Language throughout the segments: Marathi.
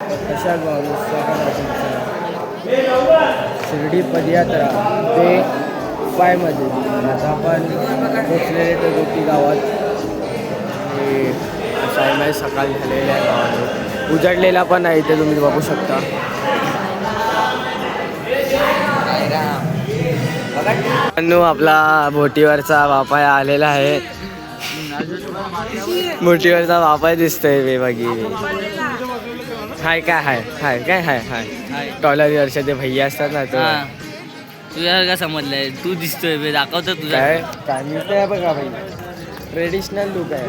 अशा शिर्डी पदयात्रा ते 5 आता आपण पोचलेले तर गोटी गावात. असा सकाळ झालेला आहे गावात, उजडलेला पण आहे इथे तुम्ही बघू शकता. आपला बोटीवरचा बापाय आलेला आहे. बोटीवरचा बापाय दिसतोय बेबागी. हाय काय हाय हाय काय हाय हाय टॉलर वर्ष ते भैया असतात ना तो. तुझ्या का समजलंय, तू दिसतोय बे, दाखवतो तुझा काय काय मिळतंय बघा भाई, ट्रेडिशनल लुक आहे.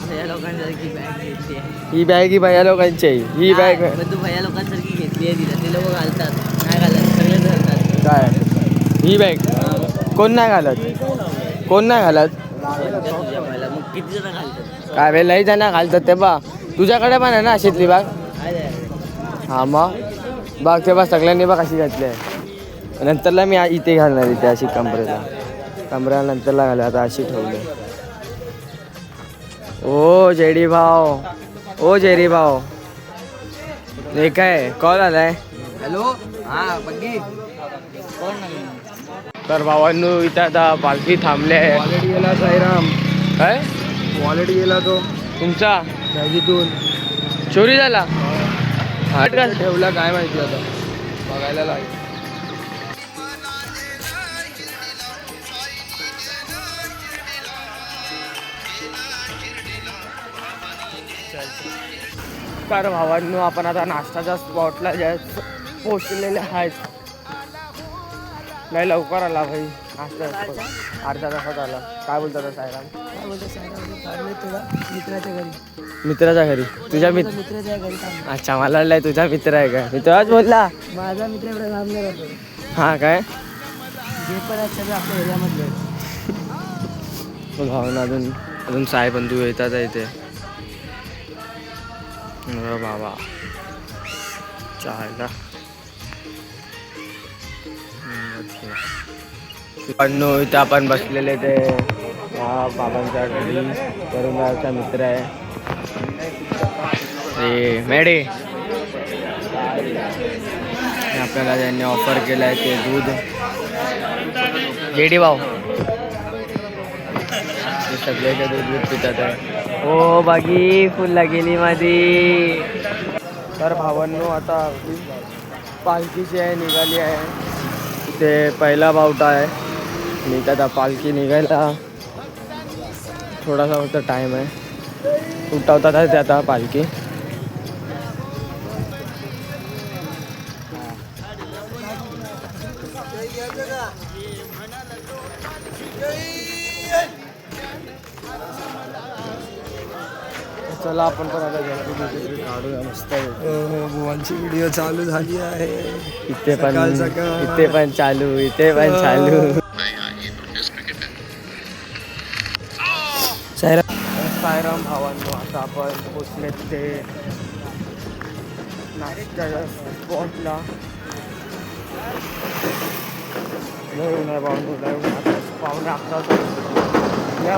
भैया लोकांसारखी बॅग घेतली आहे. ही बॅग ही भैया लोकांची आहे. ही बॅग तू भैया लोकांसारखी घेतली आहे तिला, ते लोक घालतात नाही घालत, सगळे घालतात. काय ही बॅग कोण नाही घालत, कोण नाही घालत. तुझ्या भैयाला मग किती जण घालतात. काय वेळ लई जण घालतात ते बा. तुझ्याकडे पण आहे ना अशीतली बाग. हा मग बाग ते बा सगळ्यांनी बा कशी घातली आहे. नंतरला मी इथे घालणार इथे अशी कमरेला नंतरला घालणार. आता अशी ठेवली. ओ जेडी भाऊ, ओ जेरी भाऊ, हे काय कॉल आलाय. हॅलो, हा बघी कोण नाही. तर भावांनो इथं आता पालखी थांबले आहे. वॉलेट गेला साईराम, काय वॉलेट गेला तो तुमचा बॅगीतून. चोरी झाला. ठेवला काय माहिती आता, बघायला लागेल. तर भावांनो आपण आता नाश्ताच्या स्पॉटला पोचलेले आहेत. नाही लवकर आला भाई नाश्ता, अर्धा तासात आला. काय बोलतात सायराम. काय बोलतो थोडा मित्राच्या घरी. मित्राच्या घरी. तुझ्या मित्राच्या घरी. अच्छा मला वाटलं तुझा मित्र आहे काय. मित्रच बोलला. माझा मित्र एवढा लांब नाही राहतो. हा काय जे पण आहेत सगळं आपल्या एरियामधले. भावना अजून अजून साहेब बंधू येतात इथे. बाबा चायला पण इथं आपण बसलेले ते या बाबांच्या घरी. तरुणाचा मित्र आहे ते मेडे. आपल्याला त्यांनी ऑफर केलं आहे ते दूध. जेडी भाऊ सगळे ते दूध पितात आहे. ओ बागी फुल गेली माझी. तर भावांनो आता पालखीची आहे निघाली आहे. इथे पहिला बावटा आहे. मी आता पालखी निघायला थोडासा फक्त टाईम आहे. उठवतात आहे ते आता पालखी. चला आपण पण आता काढूया मस्त. बुवांची व्हिडिओ चालू झाली आहे. इथे पण सकाळ. इथे पण चालू, इथे पण चालू. सायराम भावांनो आता आपण पोचले ते नाश्त्याच्या स्पॉटला. लय उन्हाळा भावांनो, लय उन्हाळा. पाहुणे असतात या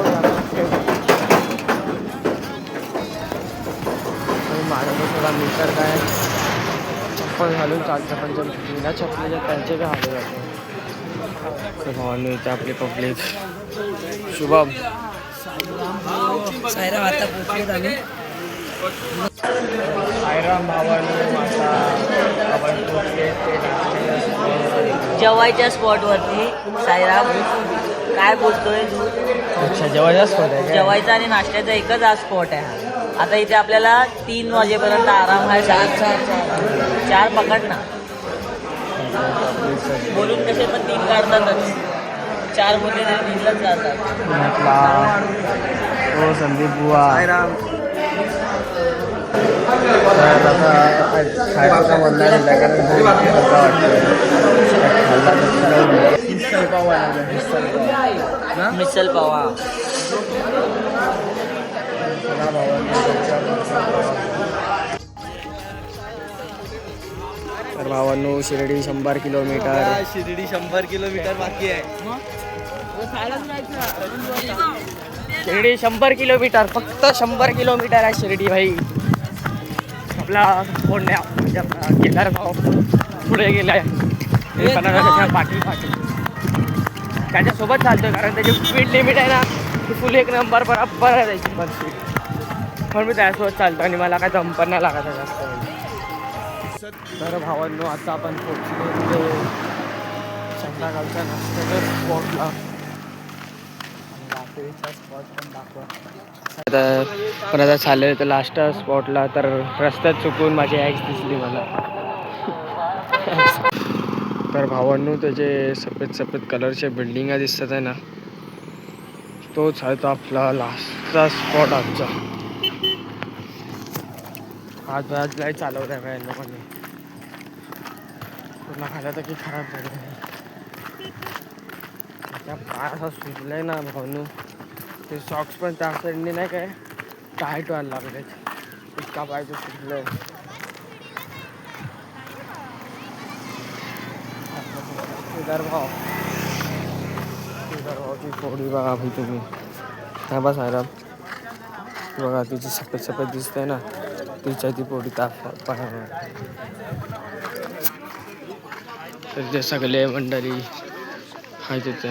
माझ्याकडे थोडा मीटर काय चप्पल घालून चालतं, पण जर बिना चप्पल त्यांचे काय हाल जाते. भावांनो इथे आपली पब्लिक. शुभम सायराम आता पोचलेत आम्ही. सायराम भावांनो आता आपण पोचले ते जेवायच्या स्पॉटवरती. सायराम काय बोलतोय. अच्छा जेवायचा स्पॉट आहे काय? जेवायचा आणि नाश्त्याचा एकच हा स्पॉट आहे. आता इथे आपल्याला 3 वाजेपर्यंत आराम आहे. 4 पकड ना. बोलून कसे पण 3 काढतातच. 4 मध्ये तरी 3लाच जातात. हो संदीप बुवा. खायचं म्हणणार मिसल पावा. तर भावांनो शिर्डी 100 किलोमीटर. शिर्डी 100 किलोमीटर बाकी आहे. शिर्डी 100 किलोमीटर, फक्त 100 किलोमीटर आहे शिर्डी भाई. आपला कोण नाही म्हणजे आपला केदार भाऊ पुढे गेलाय त्याच्या पाठी त्याच्यासोबत चालतोय कारण त्याची स्पीड लिमिट आहे ना ती फुल एक नंबर बरोबर आहे त्याची पण स्पीड म्हणून मी त्याच्यासोबत चालतो आणि मला काय जंपर नाही लागत आहे जास्त म्हणजे. तर भावांनो आता आपण पोहोचलो तिथे संध्याकाळच्या नाश्त्याच्या स्पॉटला रात्रीचा स्पॉट पण दाखवा आता चाललं तर लास्ट स्पॉटला तर रस्त्यात चुकून माझी ॲक्स दिसली मला. तर भावांनो त्याचे सफेद सफेद कलरचे बिल्डिंगा दिसतात आहे ना तोच आहे तो आपला लास्टचा स्पॉट आमचा. आज नाही चालवत आहे लोकांनी पूर्ण खायला तर की खराब झालं त्या पाय असा सुजलाय ना भावनू ते सॉक्स पण त्या साईडने नाही काय टाईट व्हायला लागले इतका पाय तो सुजलाय. केदार भावाची थोडी बघा भाई तुम्ही काय बस आराम बघा तिची सफेद सफेद दिसते ना तिच्या ती पोडी ताप पायावर. तर ते सगळे मंडळी आहे तिथे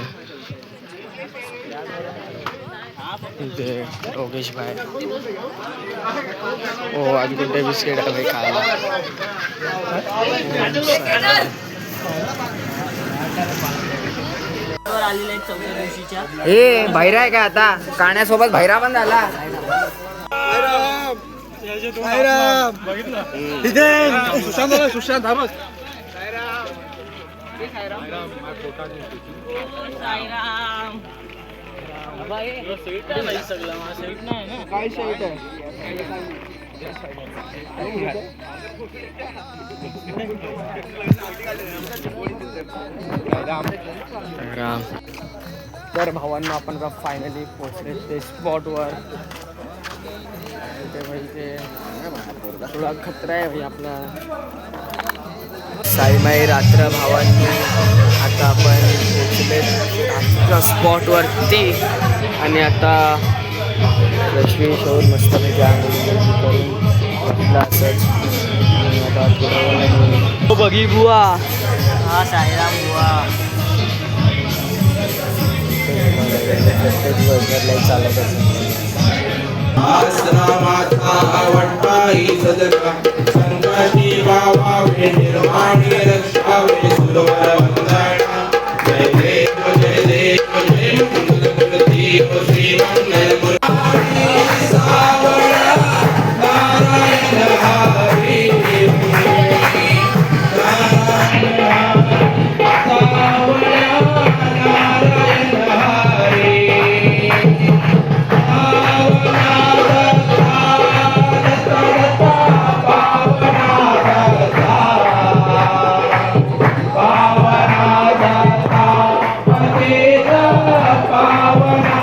योगेश भाई हो आज गुड्डे बिस्किट आहे भाई खायला. आलेले आहेत चौथ्या दिवशीच्या. ए भैरा आहे का आता काण्यासोबत भैरा पण झाला. सुशांत काय शेट आहे तर भावांना आपण का फायनली पोहोचले ते स्पॉटवर. ते भाई ते थोडा खतरा आहे भाई आपला साईमाई रात्र भावांनी. आता आपण पोहोचले रात्रीच्या स्पॉटवरती आणि आता रश्मी शोर मस्तपैकी आंघोळ करून बसला असंच आणि आता थोडं बघी बुवा हा साईराम बुवा प्रत्येक वर्षाला चालत असतं. आसनामाता आवडताई सदका संकटी वावावे निर्वाणी रक्षावे सुरवर वंदना जय देव जय मंगलमूर्ती श्री मंगल सावळा नारायण हरी पावना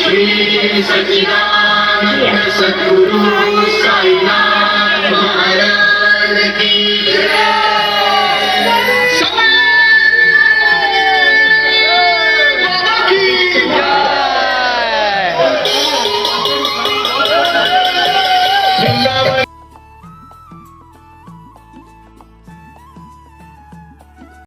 श्री सच्चिदानंद सद्गुरु साईनाथ महाराज